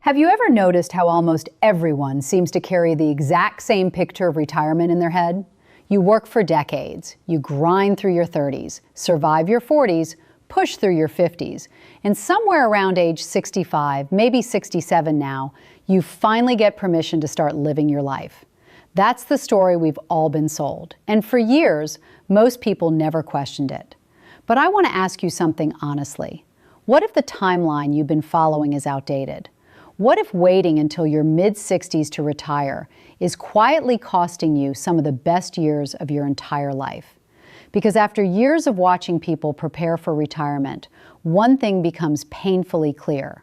Have you ever noticed how almost everyone seems to carry the exact same picture of retirement in their head? You work for decades, you grind through your 30s, survive your 40s, push through your 50s, and somewhere around age 65, maybe 67 now, you finally get permission to start living your life. That's the story we've all been sold, and for years, most people never questioned it. But I want to ask you something honestly. What if the timeline you've been following is outdated? What if waiting until your mid-60s to retire is quietly costing you some of the best years of your entire life? Because after years of watching people prepare for retirement, one thing becomes painfully clear.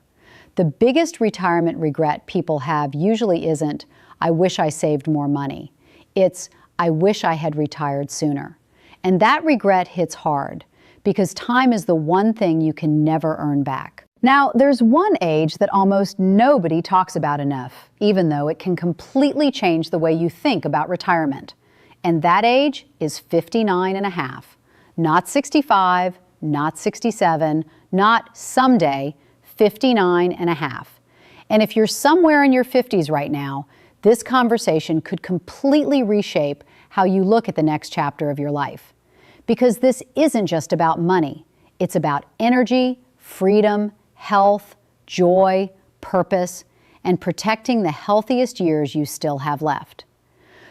The biggest retirement regret people have usually isn't, "I wish I saved more money." It's, "I wish I had retired sooner." And that regret hits hard, because time is the one thing you can never earn back. Now, there's one age that almost nobody talks about enough, even though it can completely change the way you think about retirement. And that age is 59 and a half. Not 65, not 67, not someday, 59 and a half. And if you're somewhere in your 50s right now, this conversation could completely reshape how you look at the next chapter of your life. Because this isn't just about money. It's about energy, freedom, health, joy, purpose, and protecting the healthiest years you still have left.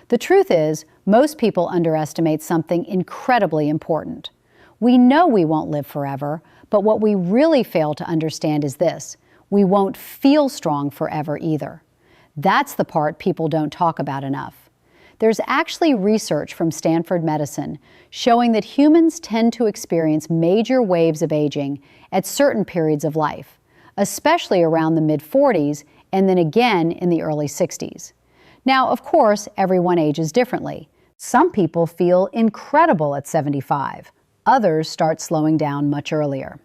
The truth is, most people underestimate something incredibly important. We know we won't live forever, but what we really fail to understand is this: we won't feel strong forever either. That's the part people don't talk about enough. There's actually research from Stanford Medicine showing that humans tend to experience major waves of aging at certain periods of life, especially around the mid-40s and then again in the early 60s. Now, of course, everyone ages differently. Some people feel incredible at 75. Others start slowing down much earlier.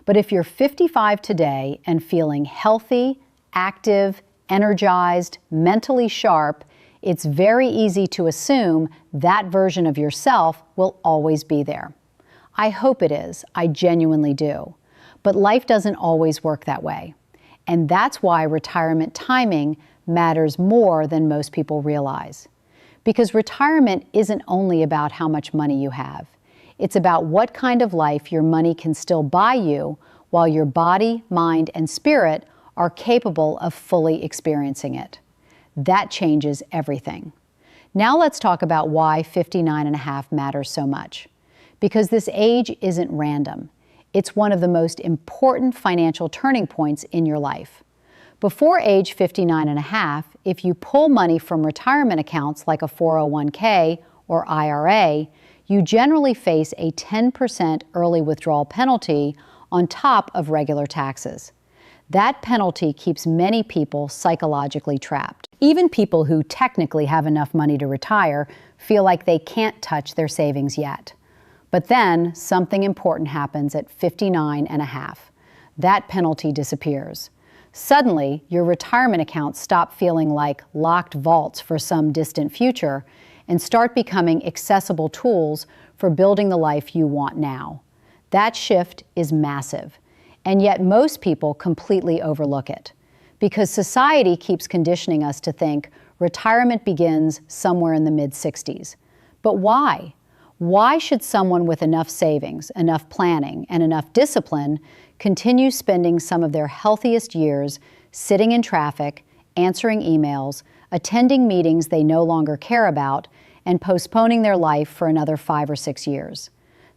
But if you're 55 today and feeling healthy, active, energized, mentally sharp, it's very easy to assume that version of yourself will always be there. I hope it is. I genuinely do. But life doesn't always work that way. And that's why retirement timing matters more than most people realize. Because retirement isn't only about how much money you have. It's about what kind of life your money can still buy you while your body, mind, and spirit are capable of fully experiencing it. That changes everything. Now let's talk about why 59 and a half matters so much. Because this age isn't random. It's one of the most important financial turning points in your life. Before age 59 and a half, if you pull money from retirement accounts like a 401k or IRA, you generally face a 10% early withdrawal penalty on top of regular taxes. That penalty keeps many people psychologically trapped. Even people who technically have enough money to retire feel like they can't touch their savings yet. But then something important happens at 59 and a half. That penalty disappears. Suddenly, your retirement accounts stop feeling like locked vaults for some distant future and start becoming accessible tools for building the life you want now. That shift is massive. And yet most people completely overlook it because society keeps conditioning us to think retirement begins somewhere in the mid-60s. But why? Why should someone with enough savings, enough planning, and enough discipline continue spending some of their healthiest years sitting in traffic, answering emails, attending meetings they no longer care about, and postponing their life for another 5 or 6 years?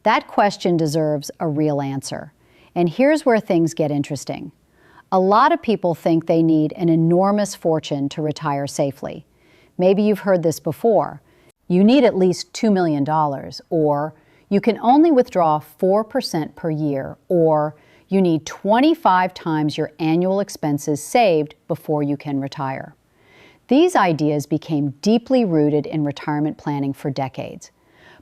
That question deserves a real answer. And here's where things get interesting. A lot of people think they need an enormous fortune to retire safely. Maybe you've heard this before. You need at least $2 million, or you can only withdraw 4% per year, or you need 25 times your annual expenses saved before you can retire. These ideas became deeply rooted in retirement planning for decades.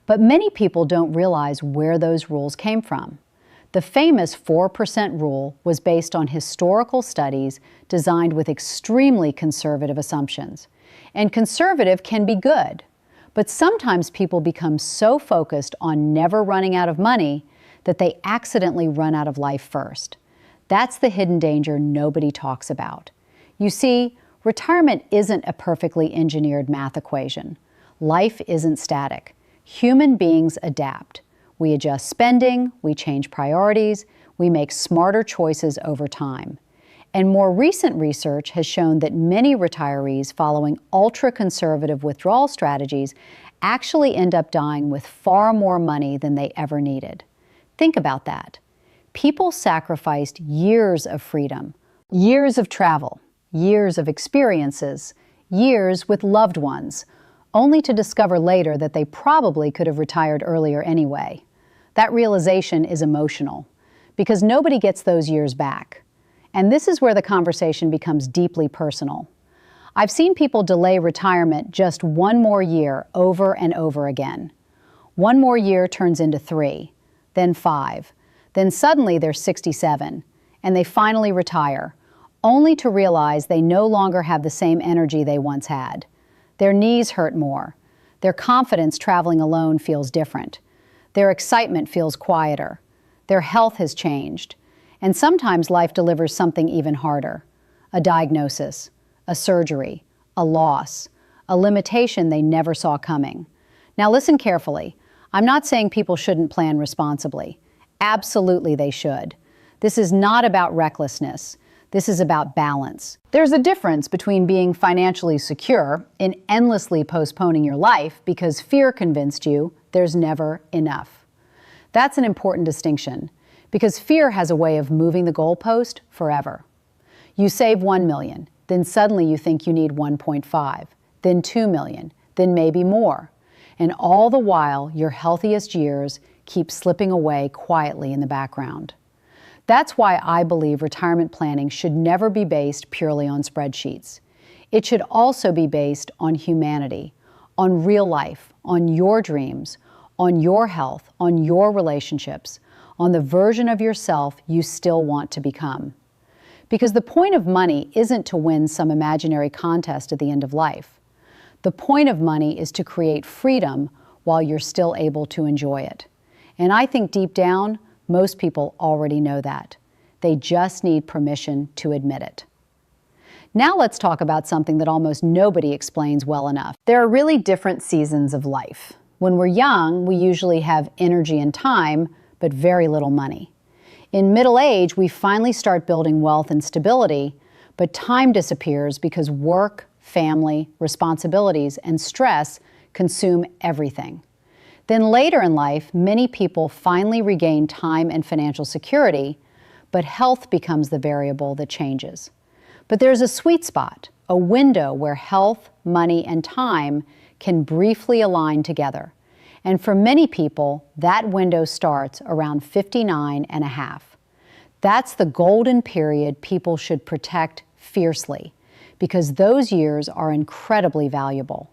But many people don't realize where those rules came from. The famous 4% rule was based on historical studies designed with extremely conservative assumptions. And conservative can be good, but sometimes people become so focused on never running out of money that they accidentally run out of life first. That's the hidden danger nobody talks about. You see, retirement isn't a perfectly engineered math equation. Life isn't static. Human beings adapt. We adjust spending, we change priorities, we make smarter choices over time. And more recent research has shown that many retirees following ultra-conservative withdrawal strategies actually end up dying with far more money than they ever needed. Think about that. People sacrificed years of freedom, years of travel, years of experiences, years with loved ones, only to discover later that they probably could have retired earlier anyway. That realization is emotional, because nobody gets those years back. And this is where the conversation becomes deeply personal. I've seen people delay retirement just one more year over and over again. One more year turns into 3, then 5, then suddenly they're 67, and they finally retire, only to realize they no longer have the same energy they once had. Their knees hurt more. Their confidence traveling alone feels different. Their excitement feels quieter. Their health has changed. And sometimes life delivers something even harder: a diagnosis, a surgery, a loss, a limitation they never saw coming. Now listen carefully. I'm not saying people shouldn't plan responsibly. Absolutely they should. This is not about recklessness. This is about balance. There's a difference between being financially secure and endlessly postponing your life because fear convinced you there's never enough. That's an important distinction, because fear has a way of moving the goalpost forever. You save $1 million, then suddenly you think you need 1.5, then 2 million, then maybe more. And all the while, your healthiest years keep slipping away quietly in the background. That's why I believe retirement planning should never be based purely on spreadsheets. It should also be based on humanity, on real life, on your dreams, on your health, on your relationships, on the version of yourself you still want to become. Because the point of money isn't to win some imaginary contest at the end of life. The point of money is to create freedom while you're still able to enjoy it. And I think deep down, most people already know that. They just need permission to admit it. Now let's talk about something that almost nobody explains well enough. There are really different seasons of life. When we're young, we usually have energy and time, but very little money. In middle age, we finally start building wealth and stability, but time disappears because work, family, responsibilities, and stress consume everything. Then later in life, many people finally regain time and financial security, but health becomes the variable that changes. But there's a sweet spot, a window where health, money, and time can briefly align together. And for many people, that window starts around 59 and a half. That's the golden period people should protect fiercely, because those years are incredibly valuable.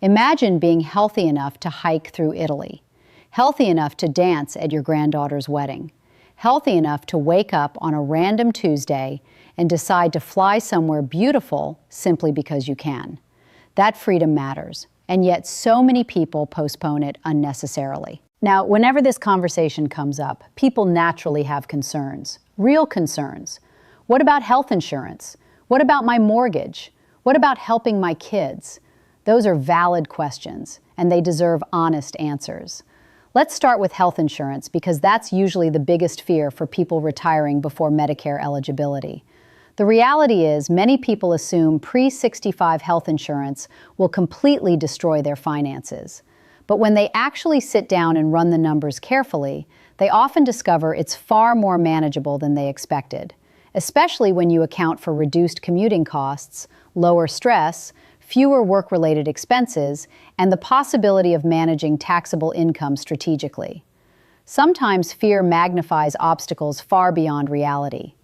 Imagine being healthy enough to hike through Italy, healthy enough to dance at your granddaughter's wedding, healthy enough to wake up on a random Tuesday and decide to fly somewhere beautiful simply because you can. That freedom matters. And yet so many people postpone it unnecessarily. Now, whenever this conversation comes up, people naturally have concerns, real concerns. What about health insurance? What about my mortgage? What about helping my kids? Those are valid questions, and they deserve honest answers. Let's start with health insurance, because that's usually the biggest fear for people retiring before Medicare eligibility. The reality is, many people assume pre-65 health insurance will completely destroy their finances. But when they actually sit down and run the numbers carefully, they often discover it's far more manageable than they expected, especially when you account for reduced commuting costs, lower stress, fewer work-related expenses, and the possibility of managing taxable income strategically. Sometimes fear magnifies obstacles far beyond reality.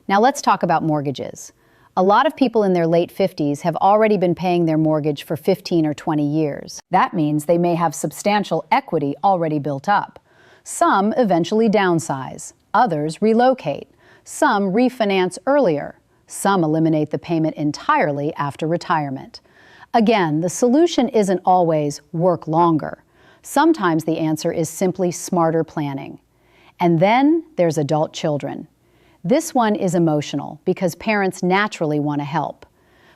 Now let's talk about mortgages. A lot of people in their late 50s have already been paying their mortgage for 15 or 20 years. That means they may have substantial equity already built up. Some eventually downsize, others relocate, some refinance earlier, some eliminate the payment entirely after retirement. Again, the solution isn't always work longer. Sometimes the answer is simply smarter planning. And then there's adult children. This one is emotional because parents naturally want to help.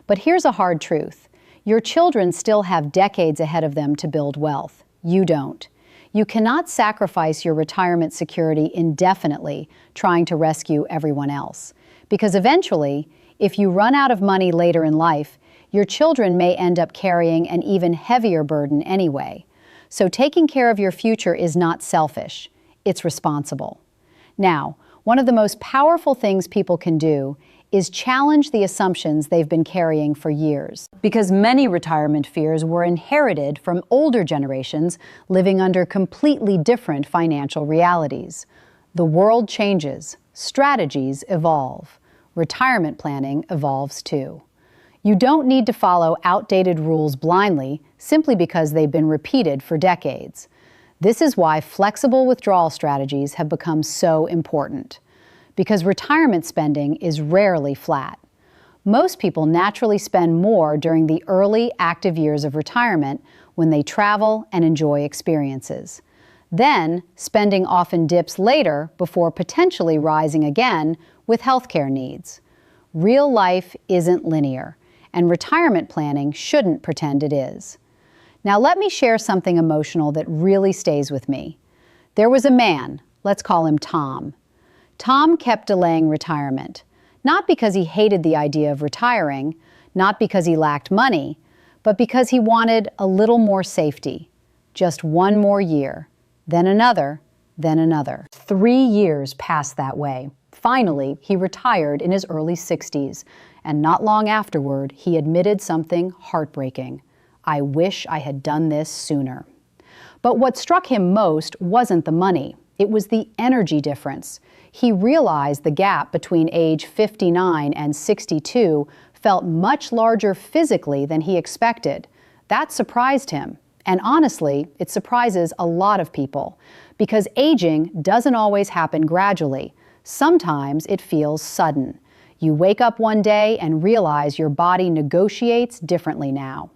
But here's a hard truth. Your children still have decades ahead of them to build wealth. You don't. You cannot sacrifice your retirement security indefinitely trying to rescue everyone else. Because eventually, if you run out of money later in life, your children may end up carrying an even heavier burden anyway. So taking care of your future is not selfish, it's responsible. Now, one of the most powerful things people can do is challenge the assumptions they've been carrying for years. Because many retirement fears were inherited from older generations living under completely different financial realities. The world changes, strategies evolve. Retirement planning evolves too. You don't need to follow outdated rules blindly simply because they've been repeated for decades. This is why flexible withdrawal strategies have become so important. Because retirement spending is rarely flat. Most people naturally spend more during the early active years of retirement when they travel and enjoy experiences. Then, spending often dips later before potentially rising again with healthcare needs. Real life isn't linear, and retirement planning shouldn't pretend it is. Now let me share something emotional that really stays with me. There was a man, let's call him Tom. Tom kept delaying retirement, not because he hated the idea of retiring, not because he lacked money, but because he wanted a little more safety. Just one more year, then another, then another. 3 years passed that way. Finally, he retired in his early 60s, and not long afterward, he admitted something heartbreaking. I wish I had done this sooner. But what struck him most wasn't the money. It was the energy difference. He realized the gap between age 59 and 62 felt much larger physically than he expected. That surprised him. And honestly, it surprises a lot of people because aging doesn't always happen gradually. Sometimes it feels sudden. You wake up one day and realize your body negotiates differently now.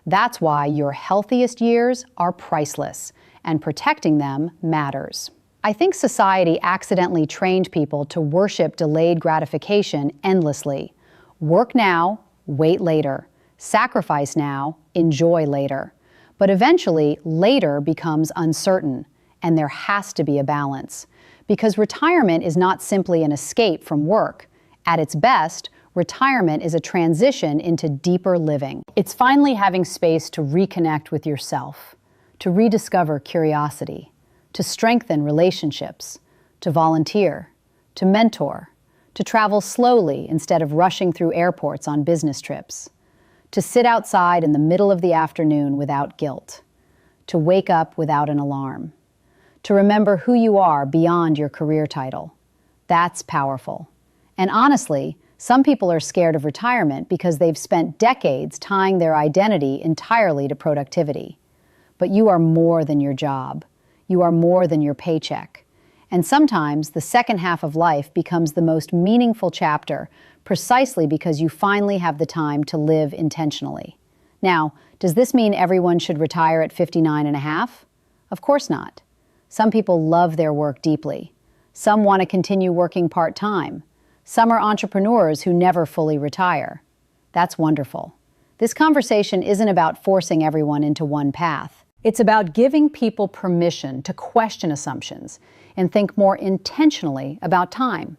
That's why your healthiest years are priceless, and protecting them matters. I think society accidentally trained people to worship delayed gratification endlessly. Work now, wait later. Sacrifice now, enjoy later. But eventually, later becomes uncertain, and there has to be a balance. Because retirement is not simply an escape from work. At its best, retirement is a transition into deeper living. It's finally having space to reconnect with yourself, to rediscover curiosity, to strengthen relationships, to volunteer, to mentor, to travel slowly instead of rushing through airports on business trips, to sit outside in the middle of the afternoon without guilt, to wake up without an alarm, to remember who you are beyond your career title. That's powerful. And honestly, some people are scared of retirement because they've spent decades tying their identity entirely to productivity. But you are more than your job. You are more than your paycheck. And sometimes the second half of life becomes the most meaningful chapter precisely because you finally have the time to live intentionally. Now, does this mean everyone should retire at 59 and a half? Of course not. Some people love their work deeply. Some want to continue working part-time. Some are entrepreneurs who never fully retire. That's wonderful. This conversation isn't about forcing everyone into one path. It's about giving people permission to question assumptions and think more intentionally about time.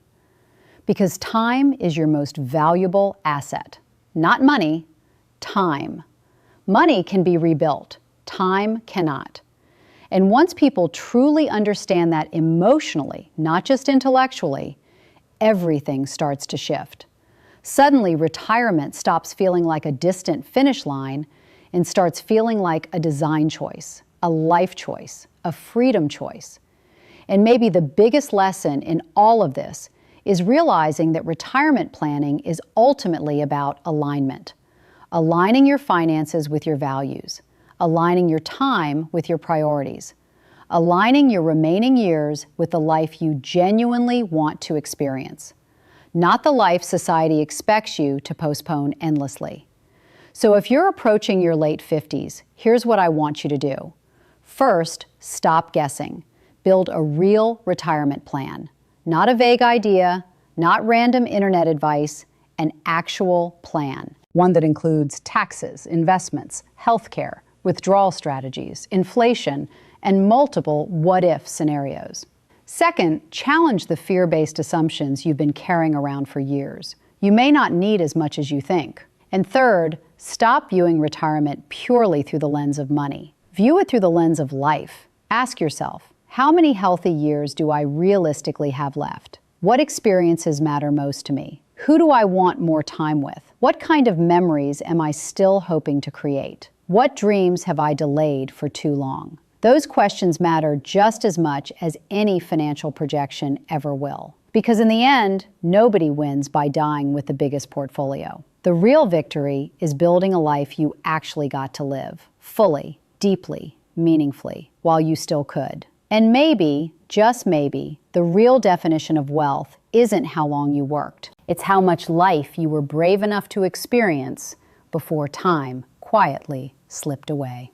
Because time is your most valuable asset. Not money, time. Money can be rebuilt. Time cannot. And once people truly understand that emotionally, not just intellectually, everything starts to shift. Suddenly, retirement stops feeling like a distant finish line and starts feeling like a design choice, a life choice, a freedom choice. And maybe the biggest lesson in all of this is realizing that retirement planning is ultimately about alignment. Aligning your finances with your values, aligning your time with your priorities, aligning your remaining years with the life you genuinely want to experience, not the life society expects you to postpone endlessly. So if you're approaching your late 50s, here's what I want you to do. First, stop guessing. Build a real retirement plan. Not a vague idea, not random internet advice, an actual plan. one that includes taxes, investments, healthcare, withdrawal strategies, inflation, and multiple what-if scenarios. Second, challenge the fear-based assumptions you've been carrying around for years. You may not need as much as you think. And third, stop viewing retirement purely through the lens of money. View it through the lens of life. Ask yourself, how many healthy years do I realistically have left? What experiences matter most to me? Who do I want more time with? What kind of memories am I still hoping to create? What dreams have I delayed for too long? Those questions matter just as much as any financial projection ever will. Because in the end, nobody wins by dying with the biggest portfolio. The real victory is building a life you actually got to live, fully, deeply, meaningfully, while you still could. And maybe, just maybe, the real definition of wealth isn't how long you worked. It's how much life you were brave enough to experience before time quietly slipped away.